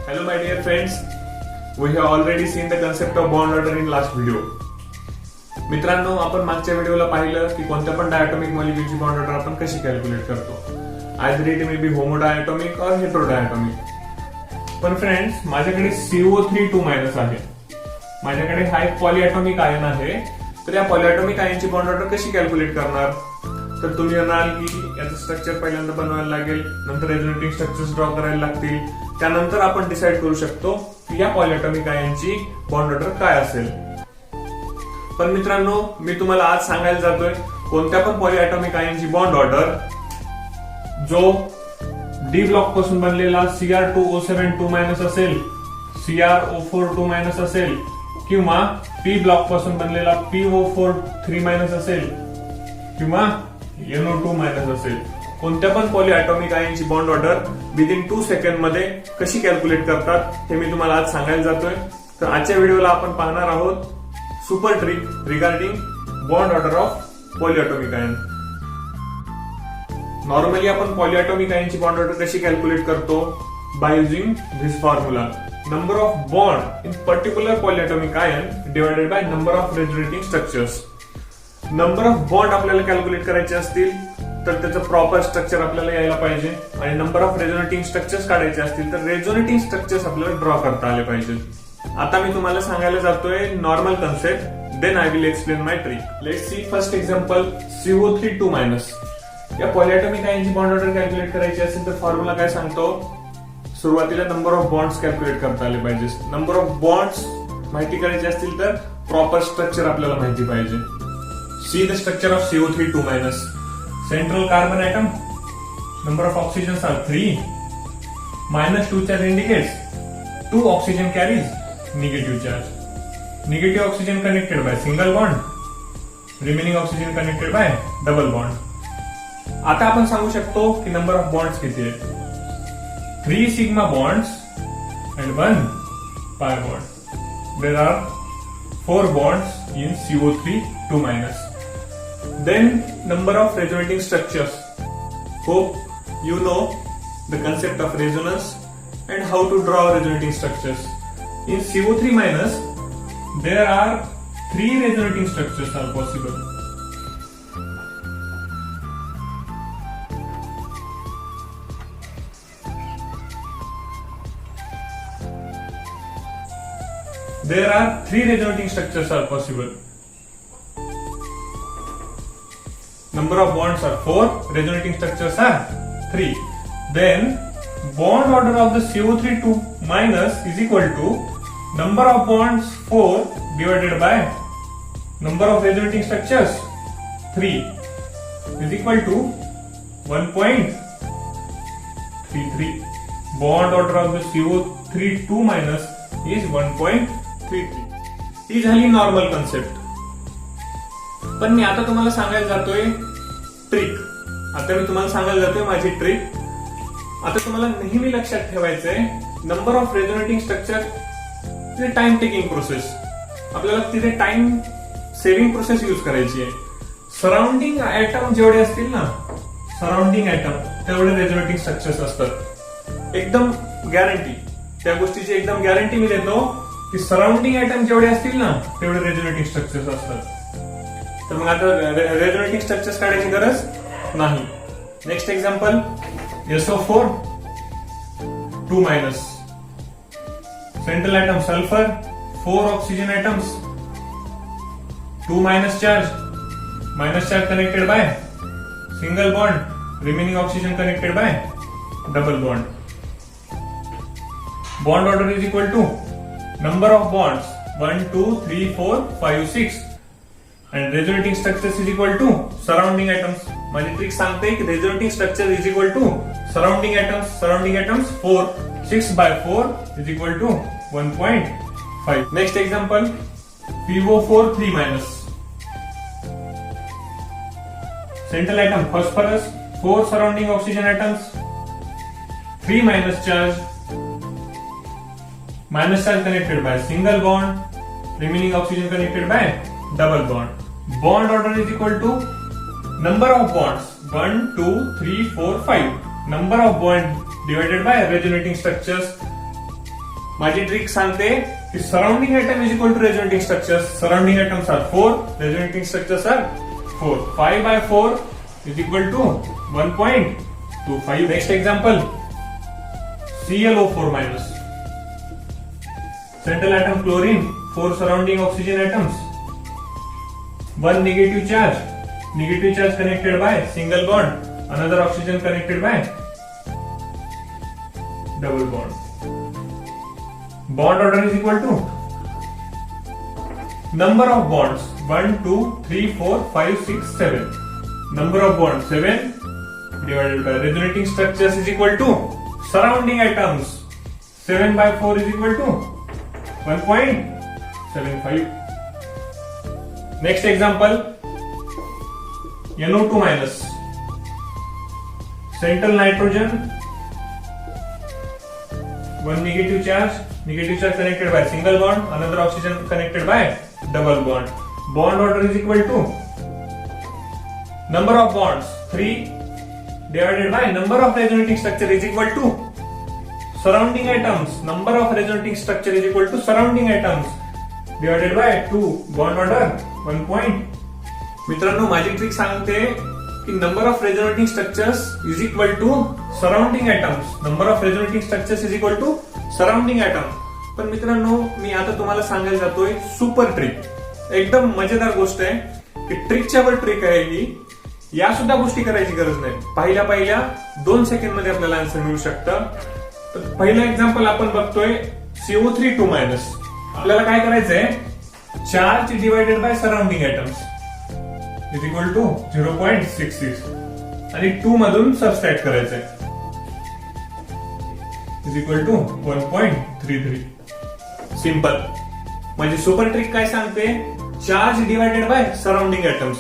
Hello my dear friends, we have already seen the concept of bond order in last video. मित्रांनो, आपण मागच्या व्हिडिओला पाहिलं की कोणत्या पण डायटॉमिक मॉलिक्युलची बॉन्ड ऑर्डर आपण कशी कॅल्क्युलेट करतो. Either it may be homo diatomic और हेटेरो डायटॉमिक. पण फ्रेंड्स, माझ्याकडे CO3 आहे. माझ्याकडे हा एक पॉलिएटॉमिक आयन आहे. तर या पॉलिएटॉमिक आयनची बॉन्ड ऑर्डर कशी कॅल्क्युलेट करणार? तर तुम्ही म्हणाल की याचं स्ट्रक्चर पहिल्यांदा बनवायला लागेल, नंतर रेझोनेटिंग स्ट्रक्चर्स ड्रॉ करायला लागतील, त्यानंतर आपण डिसाइड करू शकतो की या पॉलिएटॉमिक आयनची बॉन्ड ऑर्डर काय असेल. पण मित्रांनो, मी तुम्हाला आज सांगायला जातोय कोणत्या पण पॉलिएटॉमिक आयनची बॉन्ड ऑर्डर जो डी ब्लॉक पासून बनलेला Cr2O7 असेल, Cr042 असेल किंवा पी ब्लॉक पासून बनलेला PO43 असेल किंवा NO2 असेल. कोणत्या पण पॉलिएटॉमिक आयनची बॉन्ड ऑर्डर विदिन 2 सेकंड मध्ये कशी कॅल्क्युलेट करतात हे मी तुम्हाला आज सांगायला जातोय. तर आजच्या व्हिडिओला आपण पाहणार आहोत super trick regarding bond order of polyatomic ion. Normally आपण पॉलिएटॉमिक आयनची बॉन्ड ऑर्डर कशी कॅल्क्युलेट करतो? By using this formula, number of bond in particular polyatomic ion divided by number of resonating structures. Number of bond आपल्याला calculate करायचे असतील तर त्याचं proper structure आपल्याला यायला पाहिजे, आणि नंबर ऑफ रेझोनेटिंग स्ट्रक्चर्स काढायचे असतील तर रेझोनेटिंग स्ट्रक्चर्स आपल्याला ड्रॉ करता आले पाहिजे. आता मी तुम्हाला सांगायला जातोय normal concept, then I will explain my trick. Let's see first example CO3 या पॉलिएटॉमिक आयनची बॉन्ड ऑर्डर कॅल्क्युलेट करायची असेल तर फॉर्म्युला काय सांगतो? सुरुवातीला नंबर ऑफ बॉन्ड्स कॅल्क्युलेट करता आले पाहिजे. नंबर ऑफ बॉन्ड्स माहिती करायचे असतील तर प्रॉपर स्ट्रक्चर आपल्याला माहिती पाहिजे. See the structure of CO3 Central carbon atom, number of oxygens are 3. -2 charge indicates 2 oxygen carries negative charge. Negative oxygen connected by single bond, remaining oxygen connected by double bond. आता आपण सांगू शकतो की number of bonds किती आहेत. 3 sigma bonds and 1 pi bond. There are 4 bonds in CO3 Then number of resonating structures. Hope you know the concept of resonance and how to draw resonating structures. In CO3 there are 3 resonating structures are possible. There are 3 resonating structures are possible. Number of bonds are 4, resonating structures are 3. Then bond order of the CO3 is equal to number of bonds 4 divided by number of resonating structures 3 is equal to 1.33. Bond order of the CO3 is 1.33. ही झाली normal concept. पण मी आता तुम्हाला सांगायला जातोय trick. आता मी तुम्हाला सांगायला जातोय माझी ट्रिक. आता तुम्हाला नेहमी लक्षात ठेवायचंय number of resonating structure time taking process. आपल्याला तिथे टाइम सेव्हिंग प्रोसेस यूज करायची आहे. सराउंडिंग ऍटम जेवढे असतील ना, सराउंडिंग ऍटम तेवढे रेझोनेटिंग स्ट्रक्चर्स असतात. एकदम गॅरंटी, त्या गोष्टीची एकदम गॅरंटी मी देतो की सराउंडिंग ऍटम जेवढे असतील ना तेवढे रेझोनेटिंग स्ट्रक्चर्स असतात. तर मग आता रेझोनेटिंग स्ट्रक्चर्स काढायची गरज नाही. Next example SO4 2 central atom sulphur, 4 oxygen atoms, 2 charge connected by single bond, remaining oxygen connected by double bond. Bond order is equal to number of bonds 1 2 3 4 5 6 and resonating structures is equal to surrounding atoms. माझी trick सांगते की resonating structure is equal to surrounding atoms 4, 6 by 4 is equal to 1.5. Next example, PO43 central atom phosphorus, 4 surrounding oxygen atoms, 3 charge connected by single bond, remaining oxygen connected by double bond. Bond order is equal to number of bonds 1 2 3 4 5. Number of bond divided by resonating structures माझी trick सांगते की surrounding atom is equal to resonating structures. Surrounding atoms are 4, resonating structures are 4. 5 by 4 is equal to 1.25. Next example, ClO4 minus. Central atom chlorine, 4 surrounding oxygen atoms. 1 negative charge connected by single bond, another oxygen connected by double bond. Bond order is equal to number of bonds 1, 2, 3, 4, 5, 6, 7. Number of bonds 7 divided by resonating structures is equal to surrounding atoms. 7 by 4 is equal to 1.75. Next example, NO2 minus. Central nitrogen, 1 negative charge connected by single bond, another oxygen connected by double bond. Bond order is equal to number of bonds 3 divided by number of resonating structure is equal to surrounding atoms. Number of resonating structure is equal to surrounding atoms divided by 2. Bond order 1. मित्रांनो, माझी trick सांगते की number of resonating structures is equal to surrounding atoms. Number of resonating structures is equal to surrounding atom. पण मित्रांनो, मी आता तुम्हाला सांगायला जातोय सुपर ट्रिक. एकदम मजेदार गोष्ट आहे की ट्रिकच्या वर ट्रिक आहे ही. या सुद्धा गोष्टी करायची गरज नाही. पहिल्या 2 सेकंड मध्ये आपल्याला आन्सर मिळू शकतं. तर पहिलं एक्झाम्पल आपण बघतोय CO3 मायनस. आपल्याला काय करायचंय, charge divided by surrounding atoms is equal to 0.66 आणि 2 मधून सबस्ट्रॅक्ट करायचंय इज इक्वल टू 1.33. सिंपल. म्हणजे सुपर ट्रिक काय सांगते, charge divided by surrounding atoms.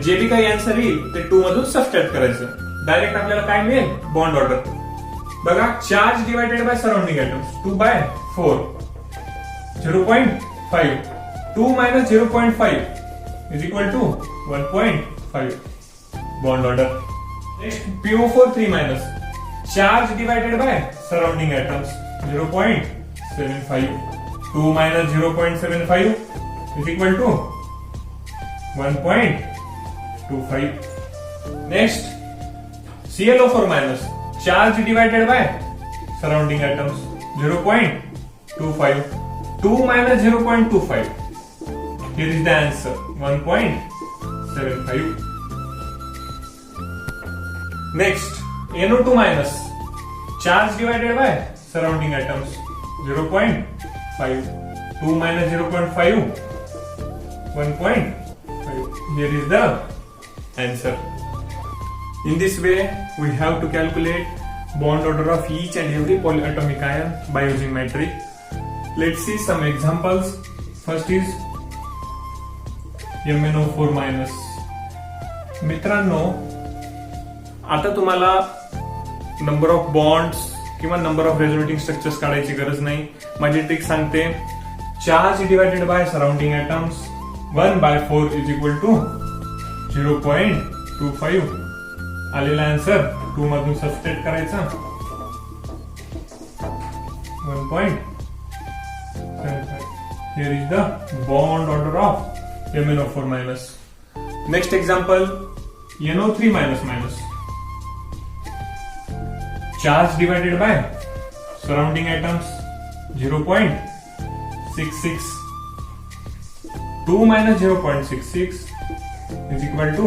जे बी काही आन्सर येईल ते 2 मधून सबस्ट्रॅक्ट करायचं. डायरेक्ट आपल्याला काय मिळेल, बॉन्ड ऑर्डर. बघा, charge divided by surrounding atoms 2 by 4 0.5. 2 minus 0.5 is equal to 1.5. Bond order. Next, PO4 minus. Charge divided by surrounding atoms 0.75. 2 minus 0.75 is equal to 1.25. Next, ClO4 minus. Charge divided by surrounding atoms 0.25. 2 minus 0.25. Here is the answer, 1.75. Next, NO2 minus. Charge divided by surrounding atoms 0.5. 2 minus 0.5, 1.5. Here is the answer. In this way, we have to calculate bond order of each and every polyatomic ion by using my trick. Let's see some examples. First is MnO4 minus. मित्रांनो, आता तुम्हाला number of bonds किंवा number of resonating structures काढायची गरज नाही. माझी trick सांगते, charge divided by surrounding atoms 1 by 4 is equal to 0.25. आलेला आन्सर 2 मधून सबस्ट्रॅक्ट करायचा 1.75. Here is the bond order of MnO4 minus. Next example, NO3 minus. Charge divided by surrounding atoms 0.66. 2 minus 0.66 is equal to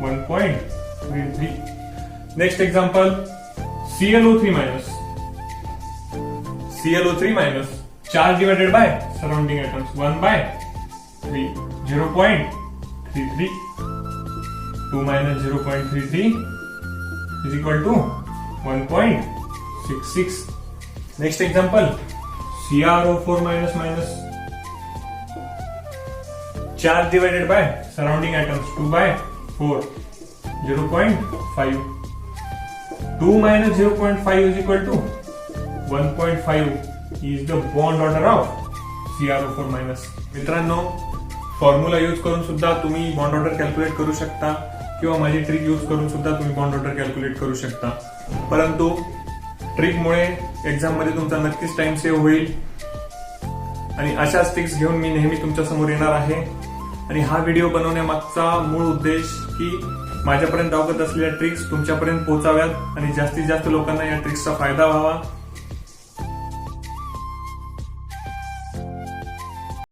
1.33. Next example, ClO3 minus. Charge divided by surrounding atoms 1 by 3. 0.33. 2 minus 0.33 is equal to 1.66. Next example, CrO4 minus. Charge divided by surrounding atoms 2 by 4. 0.5. 2 minus 0.5 is equal to 1.5 is the bond order of CrO4 minus. मित्रांनो, formula use करून सुद्धा तुम्ही bond order calculate करू शकता किंवा माझी trick use करून सुद्धा तुम्ही बॉन्ड ऑर्डर कॅल्क्युलेट करू शकता. परंतु ट्रिकमुळे एक्झाम मध्ये तुमचा नक्कीच टाइम सेव्ह होईल आणि अशाच ट्रिक्स घेऊन मी नेहमी तुमच्या समोर येणार आहे. आणि हा व्हिडिओ बनवण्यामागचा मूळ उद्देश की माझ्यापर्यंत अवगत असलेल्या ट्रिक्स तुमच्यापर्यंत पोहोचाव्यात आणि जास्तीत जास्त लोकांना या ट्रिक्सचा फायदा व्हावा.